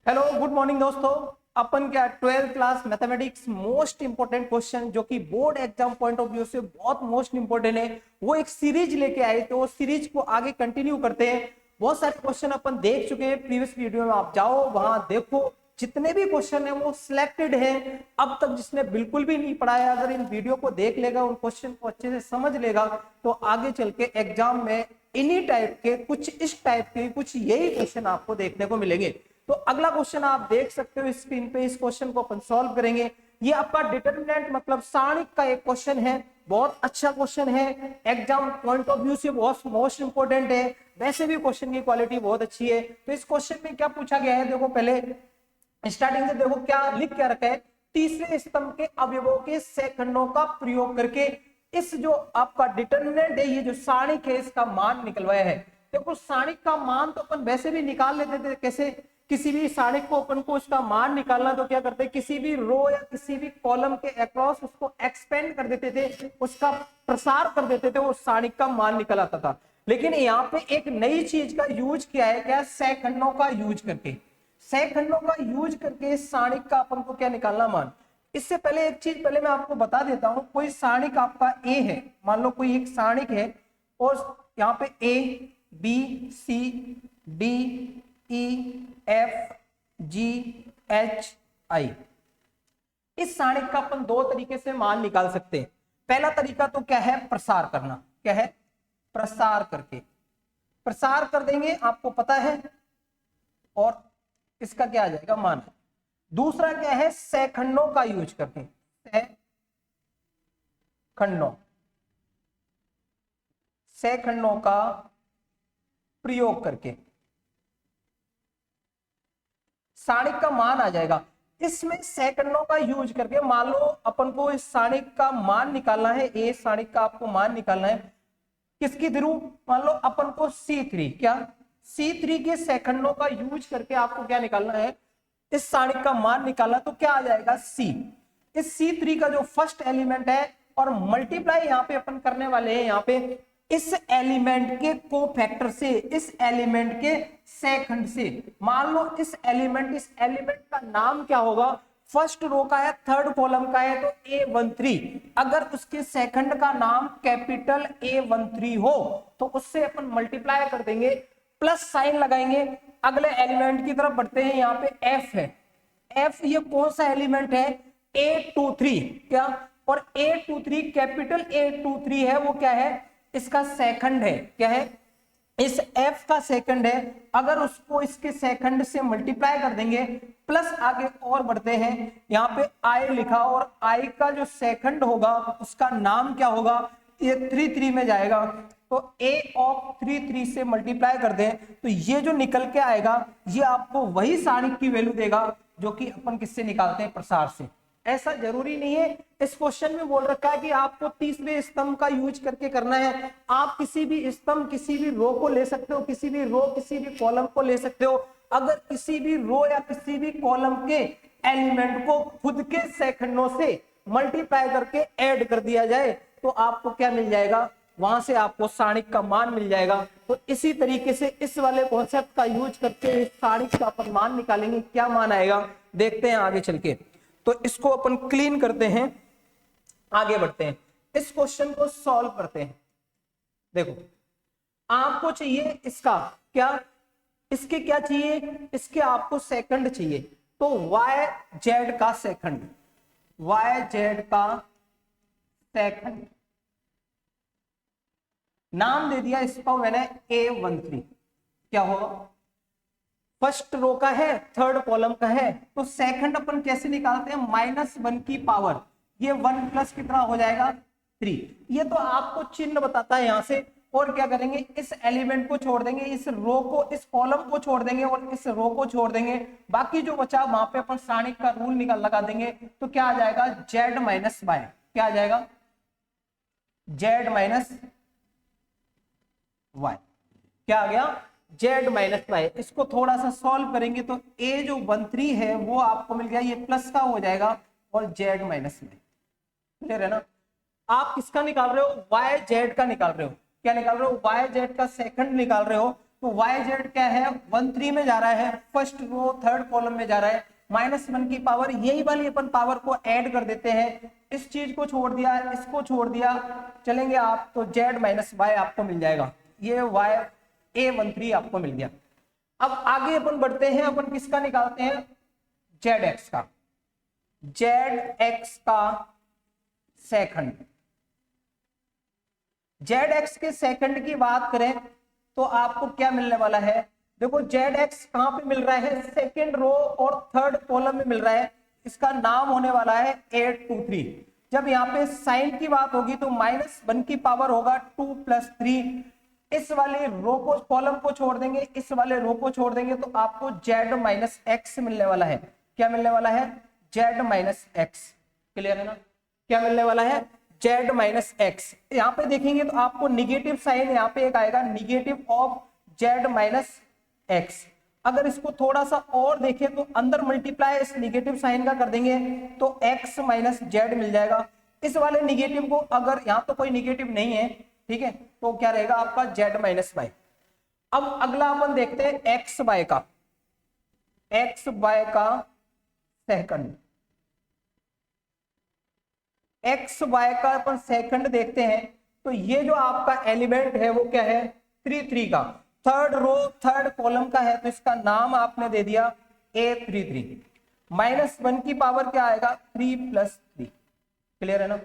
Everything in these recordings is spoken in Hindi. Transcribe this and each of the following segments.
हेलो गुड मॉर्निंग दोस्तों। अपन क्या 12th class mathematics most important question जो कि board exam point of view से बहुत मोस्ट इंपोर्टेंट है, वो एक सीरीज लेके आए। तो वो सीरीज को आगे कंटिन्यू करते हैं। बहुत सारे क्वेश्चन अपन देख चुके हैं प्रीवियस वीडियो में, आप जाओ वहां देखो। जितने भी क्वेश्चन है वो सिलेक्टेड है। अब तक जिसने बिल्कुल भी नहीं पढ़ा है, अगर इन वीडियो को देख लेगा, उन क्वेश्चन को अच्छे से समझ लेगा, तो आगे चल के एग्जाम में इन्हीं टाइप के कुछ इस टाइप के कुछ यही क्वेश्चन आपको देखने को मिलेंगे। तो अगला क्वेश्चन आप देख सकते हो स्क्रीन पे। इस क्वेश्चन को अपन सॉल्व करेंगे। ये आपका डिटरमिनेंट मतलब सारणिक का एक क्वेश्चन है। बहुत अच्छा क्वेश्चन है, एग्जाम पॉइंट ऑफ व्यू से बहुत मोस्ट इंपोर्टेंट है। वैसे भी क्वेश्चन की क्वालिटी बहुत अच्छी है। तो इस क्वेश्चन में क्या पूछा गया है, देखो पहले स्टार्टिंग से देखो क्या लिख क्या रखा है। तीसरे स्तंभ के अवयवों के सेकंडों का प्रयोग करके इस जो आपका डिटरमिनेंट है, ये जो सारणिक है, इसका मान निकलवाया है। देखो सारणिक का मान तो अपन वैसे भी निकाल लेते थे। कैसे? किसी भी सारणिक को अपन को उसका मान निकालना, तो क्या करते हैं, किसी भी रो या किसी भी कॉलम के अक्रॉस उसको एक्सपेंड कर देते थे, उसका प्रसार कर देते थे, उस सारणिक का मान निकल आता था। लेकिन यहाँ पे एक नई चीज का यूज किया है, क्या? सेकंडों का यूज करके। सेकंडों का यूज करके सारणिक का अपन को क्या निकालना, मान। इससे पहले एक चीज पहले मैं आपको बता देता हूं। कोई सारणिक आपका ए है, मान लो कोई एक सारणिक है, और यहाँ पे A B C D E F G H I. इस सारणिक का अपन दो तरीके से मान निकाल सकते हैं। पहला तरीका तो क्या है, प्रसार करना। क्या है? प्रसार करके प्रसार कर देंगे, आपको पता है, और इसका क्या आ जाएगा, मान। दूसरा क्या है, सेकंडों का यूज करके। सेकंडों सेकंडों का प्रयोग करके सारणिक का मान आ जाएगा। इसमें सेकंडों का यूज करके मान लो अपन को इस सारणिक का मान निकालना है। ए सारणिक का आपको मान निकालना है किसके थ्रू? मान लो अपन को C3, क्या C3 के सेकंडों का यूज करके आपको क्या निकालना है, इस सारणिक का मान निकालना। तो क्या आ जाएगा, C। इस C3 का जो फर्स्ट एलिमेंट है, और मल्टीप्लाई यहाँ पे अपन करने वाले हैं, यहाँ पे इस एलिमेंट के कोफैक्टर से, इस एलिमेंट के सेकंड से। मान लो इस एलिमेंट का नाम क्या होगा, फर्स्ट रो का है, थर्ड कॉलम का है, तो A13। अगर उसके सेकंड का नाम कैपिटल A13 हो, तो उससे अपन मल्टीप्लाई कर देंगे, प्लस साइन लगाएंगे। अगले एलिमेंट की तरफ बढ़ते हैं, यहाँ पे F है। F ये कौन सा एलिमेंट है, A23, क्या? और A23 कैपिटल A23 है, वो क्या है, इसका सेकंड है। क्या है? इस F का सेकंड है। अगर उसको इसके सेकंड से मल्टीप्लाई कर देंगे, प्लस आगे और बढ़ते हैं, यहाँ पे I लिखा, और I का जो सेकंड होगा उसका नाम क्या होगा, ये 3 में जाएगा। तो A ऑफ 3 से मल्टीप्लाई कर दें, तो ये जो निकल के आएगा, ये आपको वही सारणिक की वैल्यू देगा जो कि अपन किससे निकालते हैं, प्रसार से। ऐसा जरूरी नहीं है। इस क्वेश्चन में बोल रखा है कि आपको तीसरे स्तंभ का यूज करके करना है। आप किसी भी स्तंभ, किसी भी रो को ले सकते हो, किसी भी रो, किसी भी कॉलम को ले सकते हो। अगर किसी भी रो या किसी भी कॉलम के एलिमेंट को खुद के सेकंडों से मल्टीप्लाई करके ऐड कर दिया जाए, तो आपको क्या मिल जाएगा, वहां से आपको सारणिक का मान मिल जाएगा। तो इसी तरीके से इस वाले कॉन्सेप्ट का यूज करके सारणिक का अपन मान निकालेंगे। क्या मान आएगा, देखते हैं आगे चल के। तो इसको अपन क्लीन करते हैं, आगे बढ़ते हैं, इस क्वेश्चन को सॉल्व करते हैं। देखो आपको चाहिए इसका क्या, इसके क्या चाहिए, इसके आपको सेकंड चाहिए। तो वाई जेड का सेकंड, वाई जेड का सेकंड नाम दे दिया इसका मैंने A13। क्या होगा, फर्स्ट रो का है, थर्ड कॉलम का है, तो सेकंड अपन कैसे निकालते हैं, -1 की पावर, ये 1 प्लस कितना हो जाएगा, 3। ये तो आपको चिन्ह बताता है यहां से। और क्या करेंगे, इस एलिमेंट को छोड़ देंगे, इस रो को, इस कॉलम को छोड़ देंगे, और इस रो को छोड़ देंगे। बाकी जो बचा वहां पे अपन सारणिक का रूल निकाल लगा देंगे। तो क्या आ जाएगा, जेड माइनस वाई। क्या आ जाएगा, जेड माइनस वाई। क्या आ गया, जेड माइनस वाई। इसको थोड़ा सा सॉल्व करेंगे तो ए जो 13 है वो आपको मिल गया, ये प्लस का हो जाएगा, और जेड माइनस वाई। क्लियर है ना? आप किसका निकाल रहे हो, वाई जेड का निकाल रहे हो। क्या निकाल रहे हो, वाई जेड का सेकंड निकाल रहे हो। तो वाई जेड क्या है 1 3 में जा रहा है, फर्स्ट रो थर्ड कॉलम में जा रहा है, -1 की पावर यही वाली अपन पावर को ऐड कर देते हैं, इस चीज को छोड़ दिया, इसको छोड़ दिया, चलेंगे आप तो z माइनस वाई आपको मिल जाएगा, ये वाई A13 आपको मिल गया। अब आगे अपन बढ़ते हैं, अपन किसका निकालते हैं zx का, zx का सेकंड, zx के सेकंड की बात करें तो आपको क्या मिलने वाला है, देखो zx कहां पे मिल रहा है, सेकंड रो और थर्ड कॉलम में मिल रहा है, इसका नाम होने वाला है 823। जब यहाँ पे साइन की बात होगी तो -1 की पावर होगा 2 + 3, इस वाले रो को कॉलम को छोड़ देंगे, इस वाले रो को छोड़ देंगे तो आपको z माइनस एक्स मिलने वाला है, क्या मिलने वाला है z माइनस एक्स, क्लियर है ना, क्या मिलने वाला है z माइनस एक्स। यहाँ पे देखेंगे तो आपको निगेटिव साइन यहाँ पे एक आएगा, negative of z minus x. अगर इसको थोड़ा सा और देखें तो अंदर मल्टीप्लाई इस निगेटिव साइन का कर देंगे तो x माइनस जेड मिल जाएगा। इस वाले निगेटिव को, अगर यहाँ तो कोई निगेटिव नहीं है, ठीक है, तो क्या रहेगा आपका z माइनस वाई। अब अगला अपन देखते हैं एक्स वाई का, एक्स वाई का सेकंड, एक्स वाई का अपन सेकंड देखते हैं तो ये जो आपका एलिमेंट है वो क्या है 3 3 का, थर्ड रो थर्ड कॉलम का है, तो इसका नाम आपने दे दिया A33। -1 की पावर क्या आएगा 3 + 3, क्लियर है ना,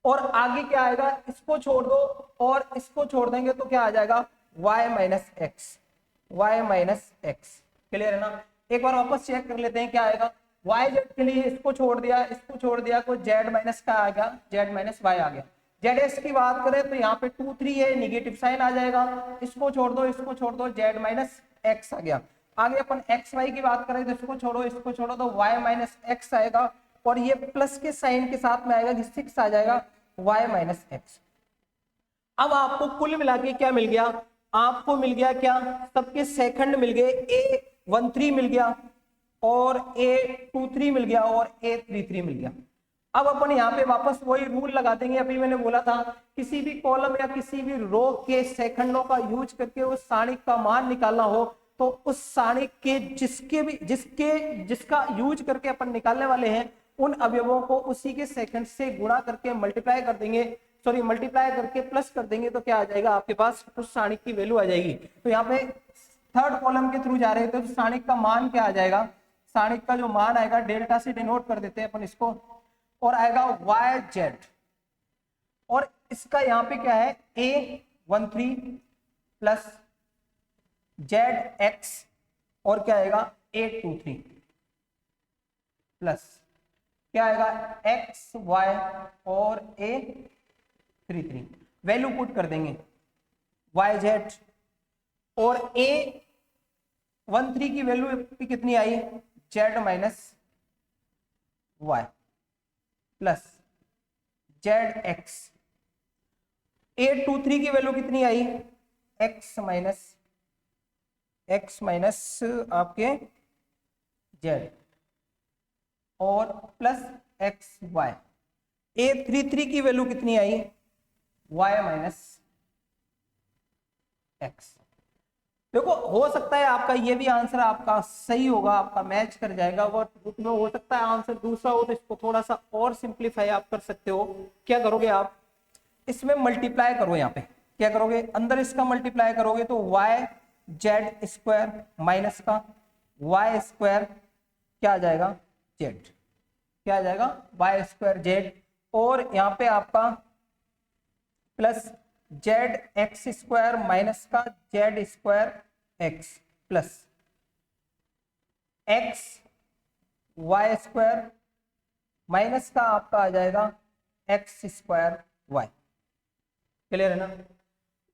और आगे क्या आएगा, इसको छोड़ दो और इसको छोड़ देंगे तो क्या आ जाएगा y minus X, Y minus X, clear है ना। एक बार वापस चेक कर लेते हैं क्या आएगा, y z के लिए इसको छोड़ दिया, इसको छोड़ दिया तो z माइनस का आ गया, z माइनस वाई आ गया। zx की बात करें तो यहाँ पे 2 3 है, निगेटिव साइन आ जाएगा, इसको छोड़ दो, इसको छोड़ दो, z माइनस एक्स आ गया। आगे अपन एक्स वाई की बात करें तो इसको छोड़ो, इसको छोड़ो तो y माइनस एक्स आएगा, और ये प्लस के साइन के साथ में आएगा, 6 आ जाएगा, y माइनस एक्स। अब आपको कुल मिला के क्या मिल गया, आपको मिल गया क्या, सबके सेकंड मिल गए, A13 मिल गया और A23 मिल गया और A33 मिल गया। अब अपन यहाँ पे वापस वही रूल लगा देंगे, अभी मैंने बोला था किसी भी कॉलम या किसी भी रो के सेकंडों का यूज करके उस सारणिक का मान निकालना हो तो उस सारणिक के जिसका यूज करके अपन निकालने वाले हैं उन अवयवों को उसी के सेकंड से गुणा करके मल्टीप्लाई कर देंगे, सॉरी मल्टीप्लाई करके प्लस कर देंगे तो क्या आ जाएगा आपके पास उस सारणिक की वैल्यू आ जाएगी। तो यहाँ पे थर्ड कॉलम के थ्रू जा रहे थे तो सारणिक का मान क्या आ जाएगा, सारणिक का जो मान आएगा डेल्टा से डिनोट कर देते हैं अपन इसको, और आएगा वाई जेड, और इसका यहाँ पे क्या है A13 प्लस जेड एक्स, और क्या आएगा A23 प्लस क्या आएगा एक्स वाई और A33, वैल्यू पुट कर देंगे वाई जेड, और A13 की वैल्यू कितनी आई Z minus Y plus Z X, A23 की वैल्यू कितनी आई एक्स माइनस आपके जेड और प्लस एक्स वाई। A33 की वैल्यू कितनी आई वाई माइनस एक्स। देखो हो सकता है आपका ये भी आंसर आपका सही होगा, आपका मैच कर जाएगा, और उसमें हो सकता है आंसर दूसरा हो तो इसको थोड़ा सा और सिंप्लीफाई आप कर सकते हो। क्या करोगे आप, इसमें मल्टीप्लाई करो, यहाँ पे क्या करोगे अंदर इसका मल्टीप्लाई करोगे तो वाई जेड स्क्वायर माइनस का वाई स्क्वायर क्या आ जाएगा जेड, क्या आ जाएगा वाई स्क्वायर जेड, और यहाँ पे आपका plus Z X square minus का Z square X plus X Y square minus का आपका आ जाएगा एक्स स्क्वायर वाई, क्लियर है ना।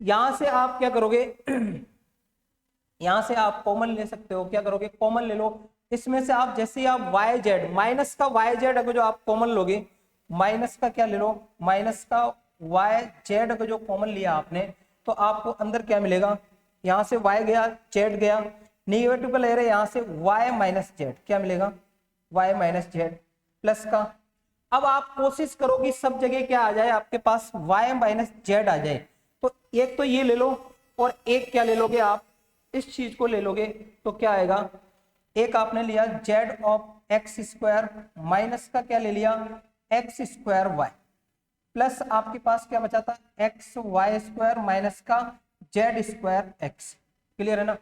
यहां से आप क्या करोगे यहां से आप कॉमन ले सकते हो, क्या करोगे कॉमन ले लो, इसमें से आप जैसे आप वाई जेड माइनस का वाई जेड अगर जो आप कॉमन लोगे, माइनस का क्या ले लो माइनस का वाई जेड अगर जो कॉमन लिया आपने तो आपको अंदर क्या मिलेगा, यहाँ से वाई गया जेड गया, निगेटिव का ले रहे यहाँ से वाई माइनस जेड, क्या मिलेगा वाई माइनस जेड प्लस का। अब आप कोशिश करो कि सब जगह क्या आ जाए आपके पास वाई माइनस जेड आ जाए, तो एक तो ये ले लो और एक क्या ले लोगे आप इस चीज को ले लोगे तो क्या आएगा, एक आपने लिया Z of x square minus का क्या ले लिया एक्स स्क्वायर वाई, प्लस आपके पास क्या बचा था एक्स वाई स्क्वायर माइनस का जेड स्क्वायर एक्स। क्लियर है ना।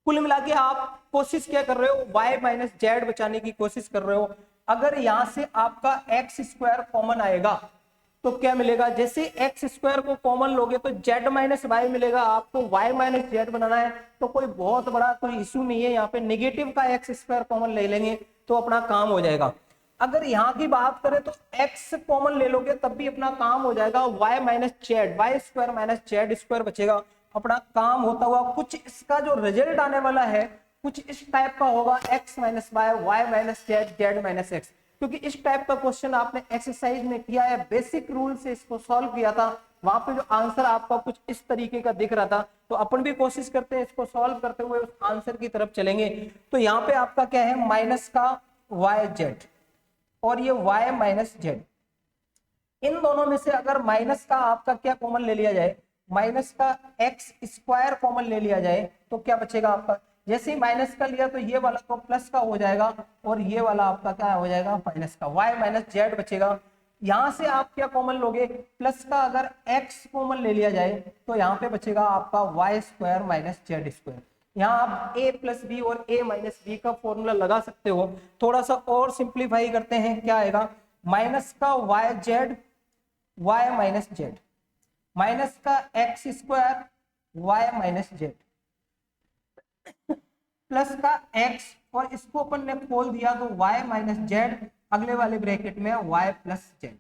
कुल मिला के आप कोशिश क्या कर रहे हो, y माइनस जेड बचाने की कोशिश कर रहे हो। अगर यहां से आपका एक्स स्क्वायर कॉमन आएगा तो क्या मिलेगा, जैसे एक्स स्क्वायर को कॉमन लोगे तो जेड माइनस वाई मिलेगा। आपको y माइनस जेड बनाना है तो कोई बहुत बड़ा कोई इशू नहीं है, यहाँ पे नेगेटिव का एक्स स्क्वायर कॉमन ले लेंगे तो अपना काम हो जाएगा। अगर यहाँ की बात करें तो x कॉमन ले लोगे तब भी अपना काम हो जाएगा, y minus Z Y square minus Z square बचेगा, अपना काम होता हुआ। कुछ इसका जो रिजल्ट आने वाला है कुछ इस टाइप का होगा, x minus Y Y minus Z Z minus X, क्योंकि इस टाइप का क्वेश्चन आपने एक्सरसाइज में किया है, बेसिक रूल से इसको सॉल्व किया था, वहां पे जो आंसर आपका कुछ इस तरीके का दिख रहा था। तो अपन भी कोशिश करते हैं इसको सॉल्व करते हुए उस आंसर की तरफ चलेंगे। तो यहाँ पे आपका क्या है माइनस का वाई जेड और ये y माइनस जेड, इन दोनों में से अगर माइनस का आपका क्या कॉमन ले लिया जाए, माइनस का एक्स स्क्वायर कॉमन ले लिया जाए तो क्या बचेगा आपका, जैसे ही माइनस का लिया तो ये वाला तो प्लस का हो जाएगा और ये वाला आपका क्या हो जाएगा माइनस का, y माइनस जेड बचेगा। यहां से आप क्या कॉमन लोगे, प्लस का अगर x कॉमन ले लिया जाए तो यहाँ पे बचेगा आपका Y square minus Z square. यहाँ आप a प्लस बी और a माइनस बी का फॉर्मूला लगा सकते हो। थोड़ा सा और सिंप्लीफाई करते हैं, क्या आएगा माइनस का Y Z Y minus Z minus का X square Y minus Z plus का x और इसको अपन ने खोल दिया तो y माइनस जेड, अगले वाले ब्रैकेट में y प्लस जेड।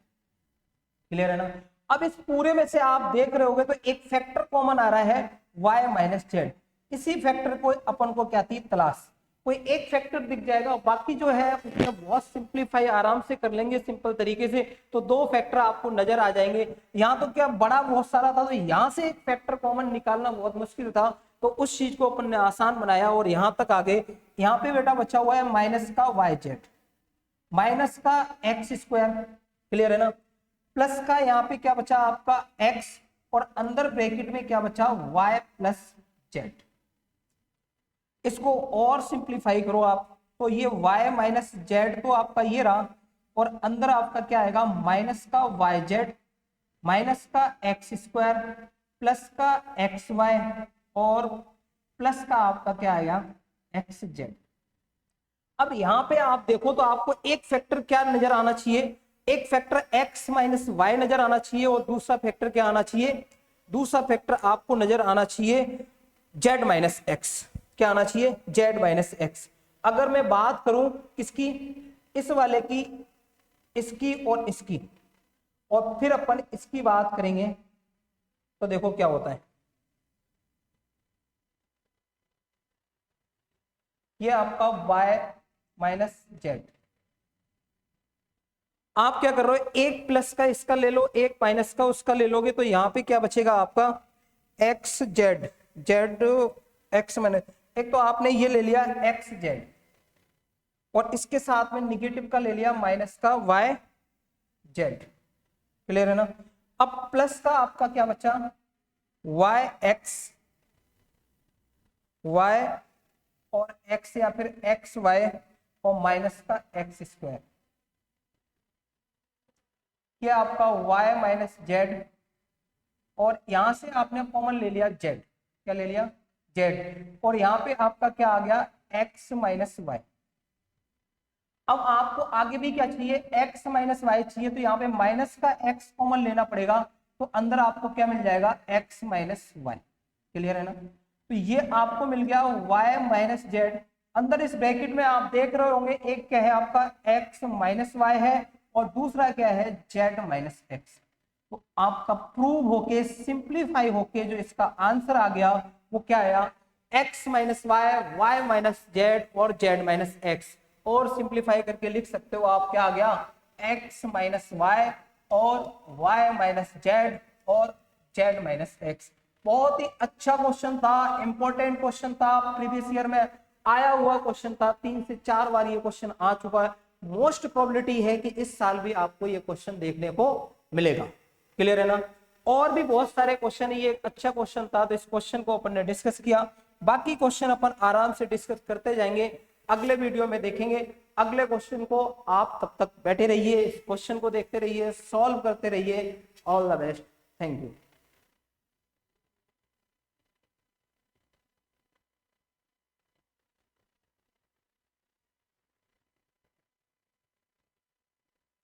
क्लियर है ना। अब इस पूरे में से आप देख रहे होगे तो एक फैक्टर कॉमन आ रहा है y माइनस जेड, इसी फैक्टर को अपन को क्या थी तलाश, कोई एक फैक्टर दिख जाएगा, बाकी जो है उसमें बहुत सिंप्लीफाई आराम से कर लेंगे सिंपल तरीके से, तो दो फैक्टर आपको नजर आ जाएंगे। यहाँ तो क्या बड़ा बहुत सारा था तो यहाँ से एक फैक्टर कॉमन निकालना बहुत मुश्किल था, तो उस चीज को अपन ने आसान बनाया और यहाँ तक आ गए। यहाँ पे बेटा बचा हुआ है माइनस का वाई जेड माइनस का एक्स स्क्वायर, क्लियर है ना, प्लस का यहाँ पे क्या बचा आपका एक्स और अंदर ब्रैकेट में क्या बचा वाई प्लस जेड। इसको और सिंप्लीफाई करो आप तो ये y माइनस जेड तो आपका ये रहा और अंदर आपका क्या आएगा माइनस का वाई जेड माइनस का एक्स स्क्वायर प्लस का एक्स वाई और प्लस का आपका क्या आएगा एक्स जेड। अब यहाँ पे आप देखो तो आपको एक फैक्टर क्या नजर आना चाहिए, एक फैक्टर x माइनस वाई नजर आना चाहिए और दूसरा फैक्टर क्या आना चाहिए, दूसरा फैक्टर आपको नजर आना चाहिए z माइनस एक्स, क्या आना चाहिए z माइनस एक्स। अगर मैं बात करूं किसकी, इस वाले की, इसकी और इसकी, और फिर अपन इसकी बात करेंगे तो देखो क्या होता है, ये आपका y माइनस जेड, आप क्या कर रहे हो एक प्लस का इसका ले लो एक माइनस का उसका ले लोगे तो यहाँ पे क्या बचेगा आपका x Z Z x minus, एक तो आपने ये ले लिया एक्स जेड और इसके साथ में निगेटिव का ले लिया माइनस का वाई जेड। क्लियर है ना। अब प्लस का आपका क्या बचा वाई एक्स वाई और एक्स या फिर एक्स वाई और माइनस का एक्स स्क्वायर, क्या आपका y माइनस जेड और यहां से आपने कॉमन ले लिया z, क्या ले लिया z और यहाँ पे आपका क्या आ गया x माइनस वाई। अब आपको आगे भी क्या चाहिए x माइनस वाई चाहिए तो यहाँ पे माइनस का x कॉमन लेना पड़ेगा तो अंदर आपको क्या मिल जाएगा x माइनस वाई। क्लियर है ना। तो ये आपको मिल गया y माइनस जेड, अंदर इस ब्रैकेट में आप देख रहे होंगे एक क्या है आपका x माइनस वाई है और दूसरा क्या है z माइनस एक्स। तो आपका प्रूव होके सिंप्लीफाई होके जो इसका आंसर आ गया वो क्या आया x minus Y Y minus Z और z माइनस एक्स। और सिंप्लीफाई करके लिख सकते हो आप क्या आ गया x माइनस वाई और y माइनस जेड और z माइनस एक्स। बहुत ही अच्छा क्वेश्चन था, इंपॉर्टेंट क्वेश्चन था, प्रीवियस ईयर में आया हुआ क्वेश्चन था, 3 से 4 बार ये क्वेश्चन आ चुका है। मोस्ट प्रोबेबिलिटी है कि इस साल भी आपको ये क्वेश्चन देखने को मिलेगा। क्लियर है ना। और भी बहुत सारे क्वेश्चन, ये एक अच्छा क्वेश्चन था तो इस क्वेश्चन को अपन ने डिस्कस किया। बाकी क्वेश्चन अपन आराम से डिस्कस करते जाएंगे, अगले वीडियो में देखेंगे। अगले क्वेश्चन को आप तब तक बैठे रहिए, इस क्वेश्चन को देखते रहिए, सॉल्व करते रहिए। All the best, thank you.